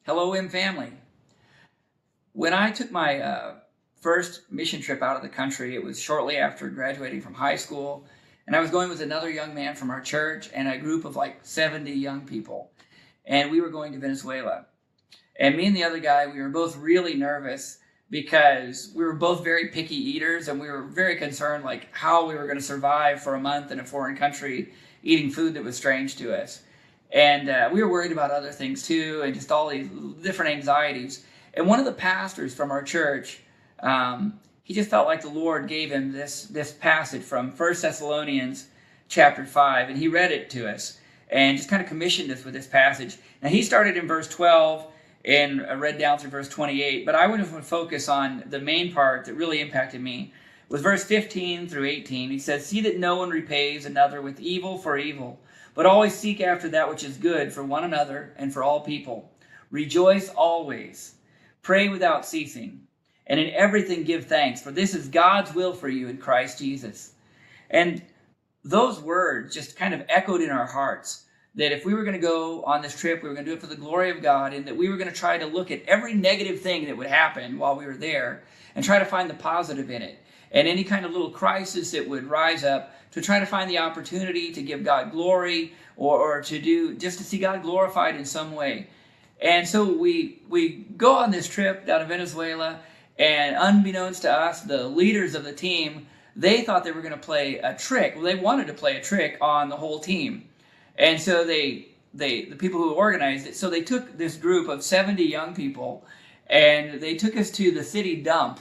Hello, M family. When I took my first mission trip out of the country, it was shortly after graduating from high school, and I was going with another young man from our church and a group of like 70 young people, and we were going to Venezuela. And me and the other guy, we were both really nervous because we were both very picky eaters, and we were very concerned like how we were going to survive for a month in a foreign country eating food that was strange to us. And we were worried about other things too, and just all these different anxieties. And one of the pastors from our church, he just felt like the Lord gave him this passage from First Thessalonians chapter 5, and he read it to us and just kind of commissioned us with this passage. Now he started in verse 12 and read down through verse 28, but I would have focus on the main part that really impacted me was verse 15 through 18. He says, "See that no one repays another with evil for evil, but always seek after that which is good for one another and for all people. Rejoice always. Pray without ceasing. And in everything give thanks, for this is God's will for you in Christ Jesus." And those words just kind of echoed in our hearts that if we were going to go on this trip, we were going to do it for the glory of God, and that we were going to try to look at every negative thing that would happen while we were there and try to find the positive in it. And any kind of little crisis that would rise up, to try to find the opportunity to give God glory or to do just to see God glorified in some way. And so we go on this trip down to Venezuela, and unbeknownst to us, the leaders of the team, they thought they were going to play a trick. Well, they wanted to play a trick on the whole team. And so the people who organized it, so they took this group of 70 young people, and they took us to the city dump.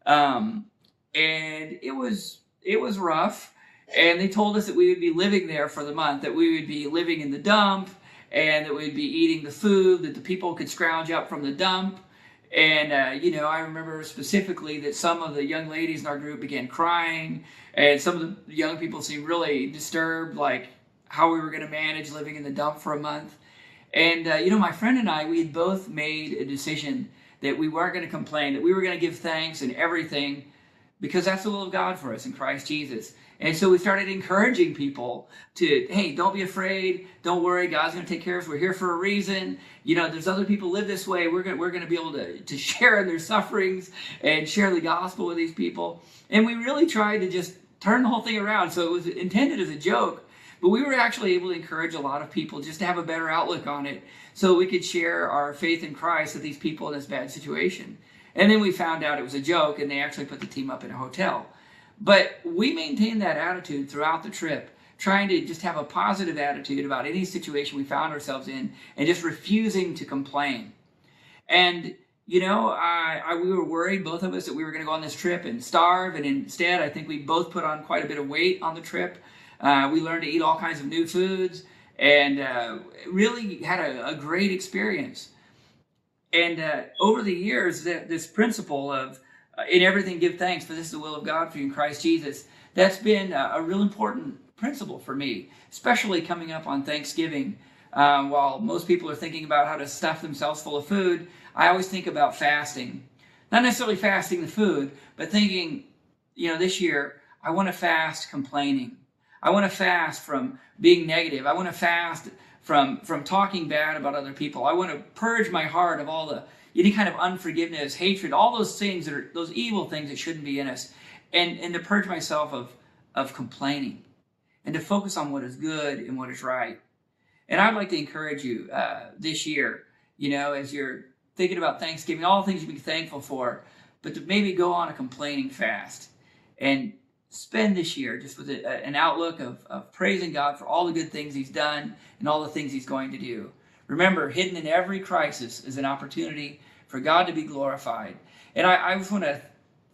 And it was rough. And they told us that we would be living there for the month, that we would be living in the dump, and that we'd be eating the food that the people could scrounge up from the dump. And, I remember specifically that some of the young ladies in our group began crying, and some of the young people seemed really disturbed, like how we were going to manage living in the dump for a month. And, my friend and I, we had both made a decision that we weren't going to complain, that we were going to give thanks in everything, because that's the will of God for us in Christ Jesus. And so we started encouraging people to, hey, don't be afraid, don't worry, God's going to take care of us. We're here for a reason. There's other people live this way. We're going to be able to share in their sufferings and share the gospel with these people. And we really tried to just turn the whole thing around. So it was intended as a joke, but we were actually able to encourage a lot of people just to have a better outlook on it, so we could share our faith in Christ with these people in this bad situation. And then we found out it was a joke, and they actually put the team up in a hotel. But we maintained that attitude throughout the trip, trying to just have a positive attitude about any situation we found ourselves in, and just refusing to complain. And, we were worried, both of us, that we were going to go on this trip and starve. And instead, I think we both put on quite a bit of weight on the trip. We learned to eat all kinds of new foods, and really had a great experience. And over the years, this principle of in everything give thanks, for this is the will of God for you in Christ Jesus, that's been a real important principle for me, especially coming up on Thanksgiving. While most people are thinking about how to stuff themselves full of food, I always think about fasting. Not necessarily fasting the food, but thinking, this year, I want to fast complaining. I want to fast from being negative. I want to fast from talking bad about other people. I want to purge my heart of any kind of unforgiveness, hatred, all those things those evil things that shouldn't be in us, and to purge myself of complaining, and to focus on what is good and what is right. And I'd like to encourage you this year, as you're thinking about Thanksgiving, all the things you be thankful for, but to maybe go on a complaining fast and spend this year just with an outlook of praising God for all the good things He's done and all the things He's going to do. Remember, hidden in every crisis is an opportunity for God to be glorified. And I just want to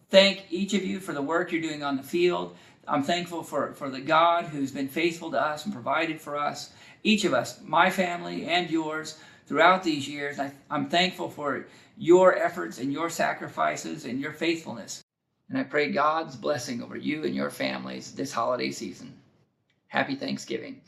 thank each of you for the work you're doing on the field. I'm thankful for the God who's been faithful to us and provided for us, each of us, my family and yours, throughout these years. I'm thankful for your efforts and your sacrifices and your faithfulness. And I pray God's blessing over you and your families this holiday season. Happy Thanksgiving.